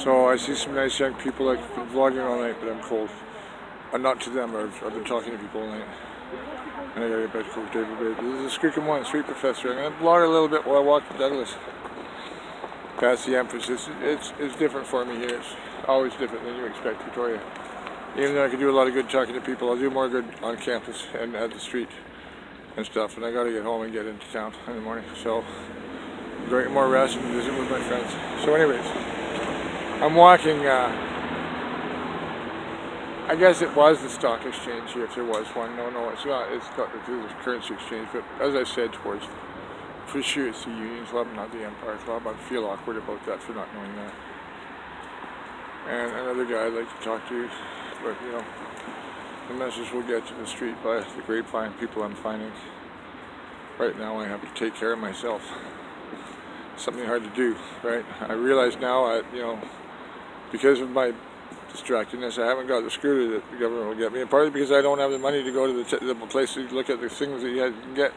So I see some nice young people like vlogging all night, but I'm cold. Not to them, I've been talking to people all night. And I gotta get back to Cordova Bay. This is Skookum1, Street Professor. I'm gonna vlog a little bit while I walk to Douglas. That's the emphasis. It's different for me here. It's always different than you expect, Victoria. Even though I can do a lot of good talking to people, I'll do more good on campus and at the street and stuff. And I gotta get home and get into town in the morning. So I'm going to get more rest and visit with my friends. So anyways, I'm walking, I guess it was the stock exchange here, if there was one. No, it's not. It's not the currency exchange. But as I said, for sure it's the Union Club, not the Empire Club. I feel awkward about that for not knowing that. And another guy I'd like to talk to, but you know, the message will get to the street by the grapevine people I'm finding. Right now I have to take care of myself. Something hard to do, right? I realize now, you know, because of my distractedness, I haven't got the scooter that the government will get me, and partly because I don't have the money to go to the place to look at the things that you can get.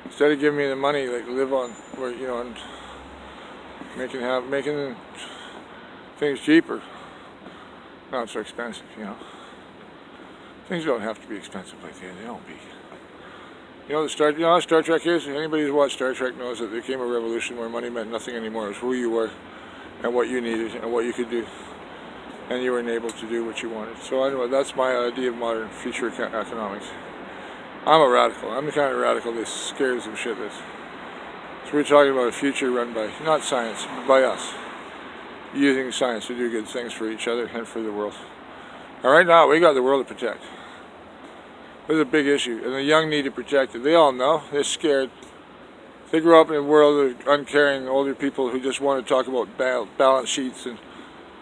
Instead of giving me the money, like live on, where you know, and making things cheaper, not so expensive, you know. Things don't have to be expensive like that. They don't be. You know, you know how Star Trek is? Anybody who's watched Star Trek knows that there came a revolution where money meant nothing anymore. It was who you were and what you needed and what you could do. And you were enabled to do what you wanted. So anyway, that's my idea of modern future economics. I'm a radical. I'm the kind of radical that scares some shitless. So we're talking about a future run by, not science, but by us. Using science to do good things for each other and for the world. And right now, we got the world to protect. There's a big issue, and the young need to protect it. They all know. They're scared. They grew up in a world of uncaring older people who just want to talk about balance sheets and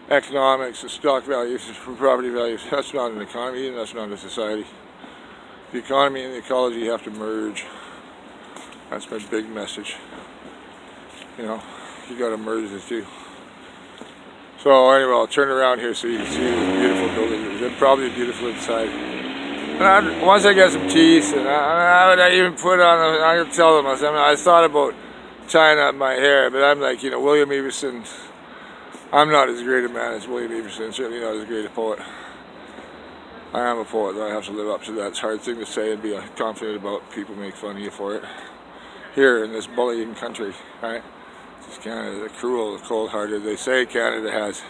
economics and stock values and property values. That's not an economy, and that's not a society. The economy and the ecology have to merge. That's my big message. You know, you got to merge the two. So anyway, I'll turn around here so you can see this beautiful building. It's probably beautiful inside. And once I get some teeth, and I would even put on, I could tell them, I thought about tying up my hair, but I'm like, you know, William Everson. I'm not as great a man as William Everson, certainly not as great a poet. I am a poet, though I have to live up to that. It's a hard thing to say and be confident about. People make fun of you for it. Here in this bullying country, right? This Canada, the cruel, the cold-hearted. They say Canada has.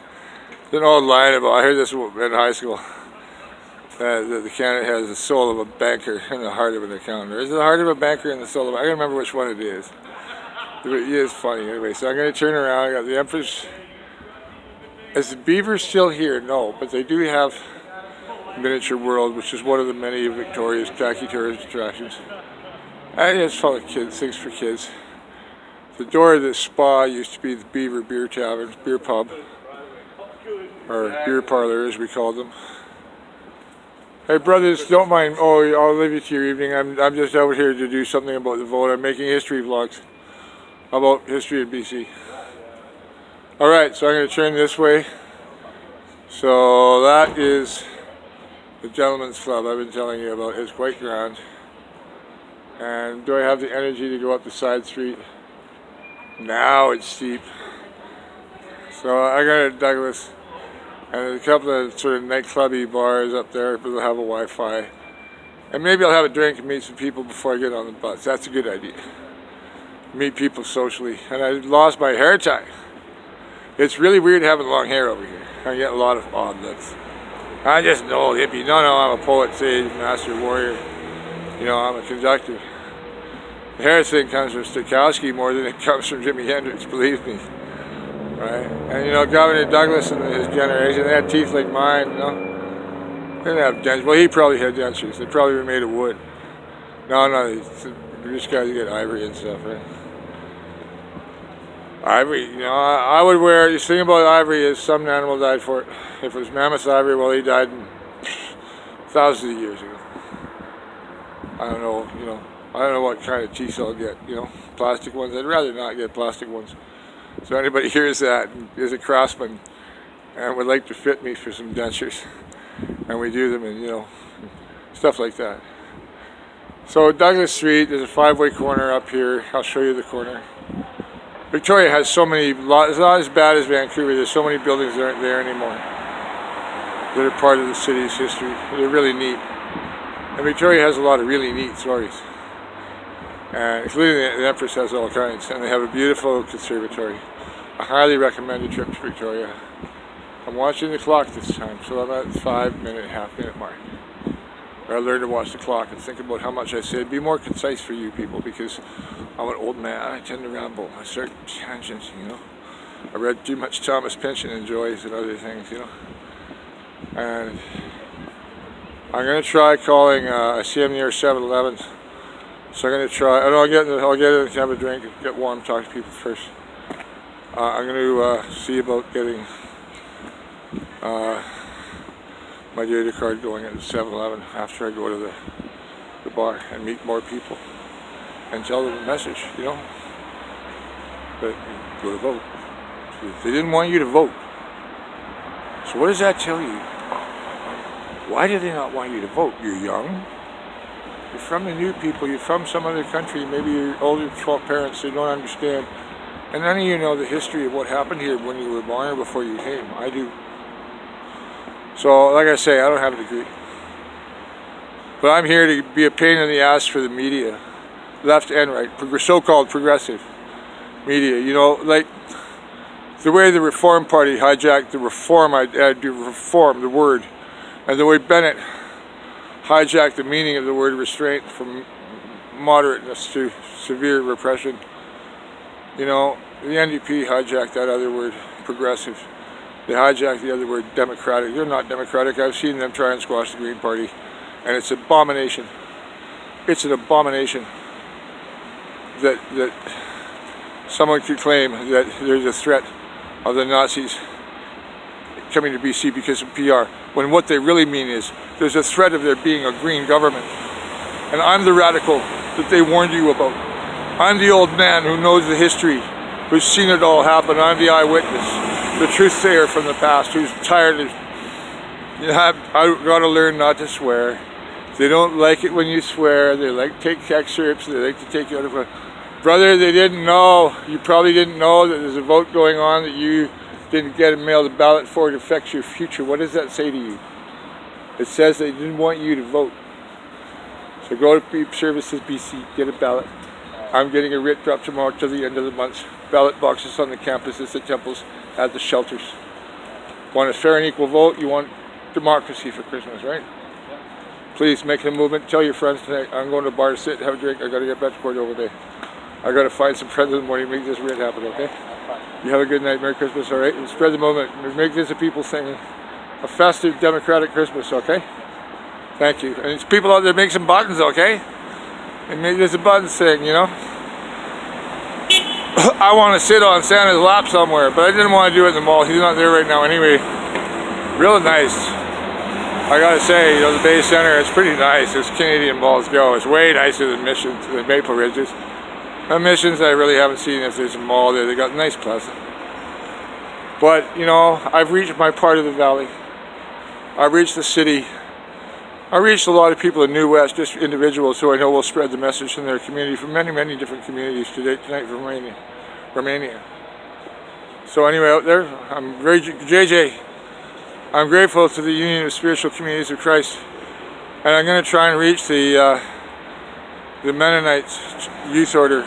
There's an old line about, I heard this in high school, that Canada has the soul of a banker and the heart of an accountant. Is it the heart of a banker and the soul of I can't remember which one it is. It is funny anyway. So I'm going to turn around. I got the Empress. Is the beaver still here? No, but they do have Miniature World, which is one of the many of Victoria's tacky tourist attractions. And it's full of kids, things for kids. The door of this spa used to be the Beaver Beer Tavern, beer pub, or beer parlor as we called them. Hey brothers, don't mind. Oh, I'll leave you to your evening. I'm just out here to do something about the vote. I'm making history vlogs about history of BC. Alright, so I'm going to turn this way. So that is the Gentleman's Club I've been telling you about. It's quite grand. And do I have the energy to go up the side street? Now it's steep. So I got to Douglas. And there's a couple of sort of nightclubby bars up there, but they'll have a Wi-Fi. And maybe I'll have a drink and meet some people before I get on the bus. That's a good idea. Meet people socially. And I lost my hair tie. It's really weird having long hair over here. I get a lot of odd looks. I'm just an old hippie. No, I'm a poet, sage, master, warrior. You know, I'm a conductor. The hair thing comes from Stokowski more than it comes from Jimi Hendrix, believe me. Right? And you know, Governor Douglas and his generation, they had teeth like mine, you know. They didn't have dentures. Well, he probably had dentures. They probably were made of wood. No, the British guys get ivory and stuff, right? Ivory, you know, I would wear, the thing about ivory is some animal died for it. If it was mammoth ivory, well, he died thousands of years ago. I don't know, you know, I don't know what kind of teeth I'll get, you know, plastic ones. I'd rather not get plastic ones. So anybody hears that and is a craftsman and would like to fit me for some dentures, and we do them, and you know, stuff like that. So Douglas Street, there's a 5-way corner up here. I'll show you the corner. Victoria has so many, it's not as bad as Vancouver. There's so many buildings that aren't there anymore that are part of the city's history. They're really neat. And Victoria has a lot of really neat stories. And including the Empress has all kinds. And they have a beautiful conservatory. I highly recommend a trip to Victoria. I'm watching the clock this time, so I'm at the 5-minute, half-minute mark. I learned to watch the clock and think about how much I said. Be more concise for you people, because I'm an old man. I tend to ramble. I start tangents, you know. I read too much Thomas Pynchon and Joyce and other things, you know. And I'm gonna try calling. I see I'm near 7-Eleven, so I'm gonna try. And I'll get in, have a drink, get warm, talk to people first. I'm gonna see about getting my data card going at 7-Eleven after I go to the bar and meet more people and tell them the message, you know, that go to vote. They didn't want you to vote. So what does that tell you? Why do they not want you to vote? You're young. You're from the new people. You're from some other country. Maybe your older parents, they don't understand. And none of you know the history of what happened here when you were born or before you came. I do. So, like I say, I don't have a degree. But I'm here to be a pain in the ass for the media. Left and right. So-called progressive media. You know, like the way the Reform Party hijacked the reform, reform, the word. And the way Bennett hijacked the meaning of the word restraint from moderateness to severe repression. You know, the NDP hijacked that other word, progressive. They hijacked the other word, democratic. They're not democratic. I've seen them try and squash the Green Party. And it's an abomination. It's an abomination that someone could claim that there's a threat of the Nazis coming to BC because of PR, when what they really mean is there's a threat of there being a green government. And I'm the radical that they warned you about. I'm the old man who knows the history, who's seen it all happen. I'm the eyewitness, the truth sayer from the past, who's tired of, you know, I've got to learn not to swear. They don't like it when you swear. They like to take excerpts. They like to take you out of a... Brother, they didn't know. You probably didn't know that there's a vote going on that you didn't get a mail the ballot for. It affects your future. What does that say to you? It says they didn't want you to vote. So go to Beep Services BC, get a ballot. I'm getting a writ dropped tomorrow till the end of the month. Ballot boxes on the campuses, at temples, at the shelters. Want a fair and equal vote? You want democracy for Christmas, right? Please make a movement. Tell your friends tonight, I'm going to a bar to sit, have a drink. I got to get back to Cordova Bay. I got to find some friends in the morning, make this writ happen, okay? You have a good night, Merry Christmas, all right? And spread the movement. Make this a people thing, a festive, democratic Christmas, okay? Thank you. And it's people out there, make some buttons, okay? And make this a button thing, you know? I want to sit on Santa's lap somewhere, but I didn't want to do it in the mall. He's not there right now anyway. Real nice. I gotta say, you know, the Bay Center is pretty nice as Canadian malls go. It's way nicer than Missions, than Maple Ridges. Missions, I really haven't seen if there's a mall there. They got nice plaza. But, you know, I've reached my part of the valley. I've reached the city. I reached a lot of people in New West, just individuals who I know will spread the message in their community, from many, many different communities tonight from Romania. So anyway, out there, I'm very JJ. I'm grateful to the Union of Spiritual Communities of Christ, and I'm going to try and reach the Mennonite Youth Order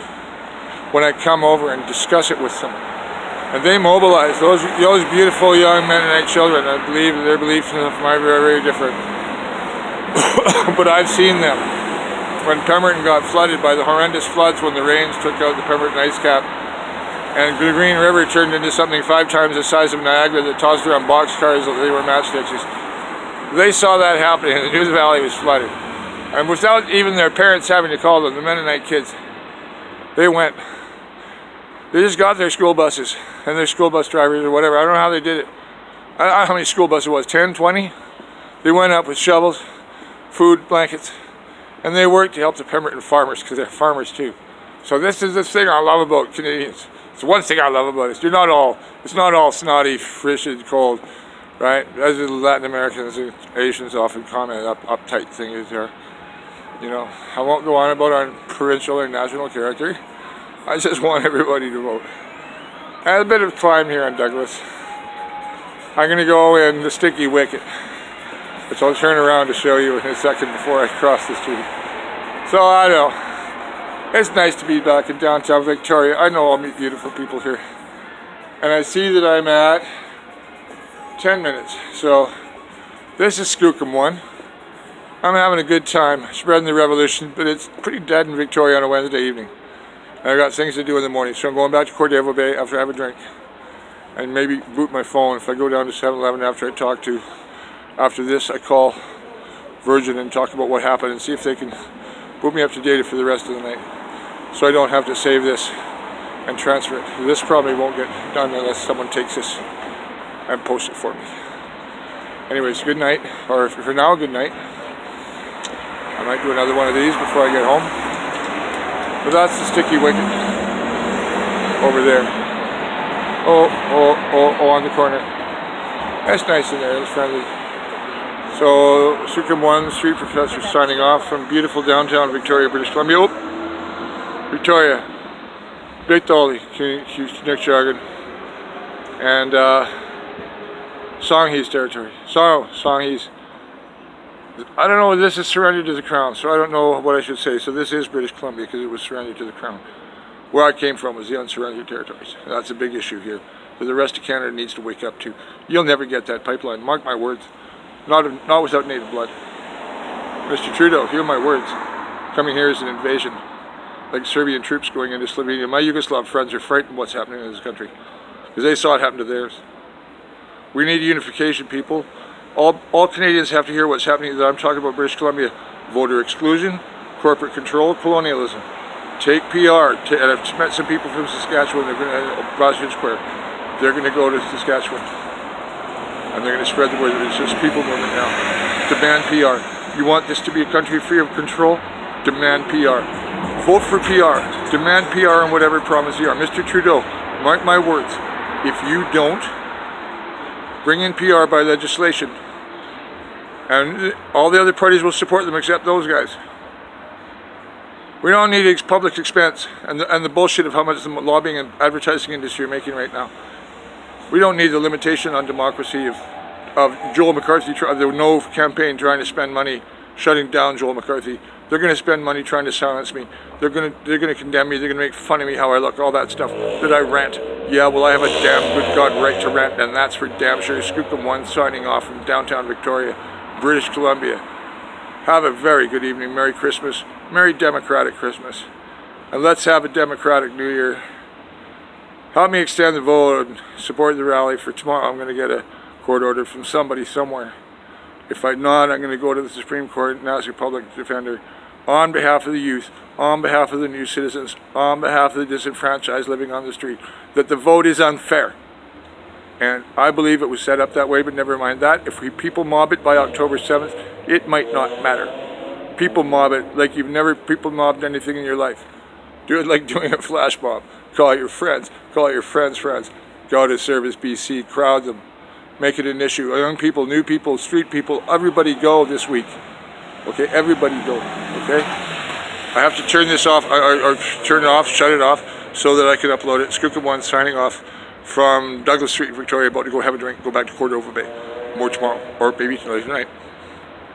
when I come over and discuss it with them. And they mobilize those beautiful young Mennonite children. I believe their beliefs are very, very different. But I've seen them. When Pemberton got flooded by the horrendous floods when the rains took out the Pemberton ice cap, and the Green River turned into something 5 times the size of Niagara that tossed around boxcars that they were matchsticks. They saw that happening, and the News Valley was flooded. And without even their parents having to call them, the Mennonite kids, they went. They just got their school buses and their school bus drivers or whatever. I don't know how they did it. I don't know how many school buses it was, 10, 20? They went up with shovels, food, blankets, and they worked to help the Pemberton farmers, because they're farmers too. So this is the thing I love about Canadians. It's one thing I love about it. It's not all snotty, frigid, cold, right? As the Latin Americans and Asians often comment, uptight thing is there. You know, I won't go on about our provincial or national character. I just want everybody to vote. I had a bit of a climb here on Douglas. I'm going to go in the Sticky Wicket, which I'll turn around to show you in a second before I cross the street. So I know, it's nice to be back in downtown Victoria. I know I'll meet beautiful people here. And I see that I'm at 10 minutes. So this is Skookum1. I'm having a good time spreading the revolution, but it's pretty dead in Victoria on a Wednesday evening. And I got things to do in the morning, so I'm going back to Cordova Bay after I have a drink. And maybe boot my phone if I go down to 7-Eleven after this I call Verigin and talk about what happened and see if they can put me up to date for the rest of the night. So I don't have to save this and transfer it. This probably won't get done unless someone takes this and posts it for me. Anyways, good night, or for now, good night. I might do another one of these before I get home. But that's the Sticky Wicket over there. Oh, on the corner. That's nice in there, it's friendly. So, Skookum1, Street Professor, signing off from beautiful downtown Victoria, British Columbia. Oh, Victoria. Big Dolly, Nick Jargon. And Songhees territory. Songhees. I don't know, this is surrendered to the Crown, so I don't know what I should say. So this is British Columbia because it was surrendered to the Crown. Where I came from was the unsurrendered territories. That's a big issue here that the rest of Canada needs to wake up to. You'll never get that pipeline, mark my words. Not without native blood. Mr. Trudeau, hear my words. Coming here is an invasion. Like Serbian troops going into Slovenia. My Yugoslav friends are frightened what's happening in this country. Because they saw it happen to theirs. We need unification, people. All Canadians have to hear what's happening that I'm talking about British Columbia. Voter exclusion, corporate control, colonialism. Take PR. And I've met some people from Saskatchewan. They're going to Boston Square. They're going to go to Saskatchewan. And they're going to spread the word. It's just people movement now. Demand PR. You want this to be a country free of control? Demand PR. Vote for PR. Demand PR on whatever promise you are. Mr. Trudeau, mark my words. If you don't bring in PR by legislation, and all the other parties will support them except those guys. We don't need public expense and the bullshit of how much the lobbying and advertising industry are making right now. We don't need the limitation on democracy of Joel McCarthy, the No campaign trying to spend money shutting down Joel McCarthy. They're going to spend money trying to silence me. They're going to condemn me. They're going to make fun of me, how I look, all that stuff. That I rant. Yeah, well, I have a damn good God right to rant, and that's for damn sure. Skookum1 signing off from downtown Victoria, British Columbia. Have a very good evening. Merry Christmas. Merry Democratic Christmas. And let's have a Democratic New Year. Help me extend the vote and support the rally for tomorrow. I'm going to get a court order from somebody somewhere. If I'm not, I'm going to go to the Supreme Court and ask a public defender on behalf of the youth, on behalf of the new citizens, on behalf of the disenfranchised living on the street, that the vote is unfair. And I believe it was set up that way, but never mind that. If people mob it by October 7th, it might not matter. People mob it like you've never people mobbed anything in your life. Do it like doing a flash mob. Call your friends. Call your friends' friends. Go to Service BC. Crowd them. Make it an issue. Young people, new people, street people, everybody go this week. Okay, everybody go. Okay? I have to turn this off, or turn it off, shut it off, so that I can upload it. Skookum1 signing off from Douglas Street, Victoria, about to go have a drink, go back to Cordova Bay. More tomorrow, or maybe later tonight.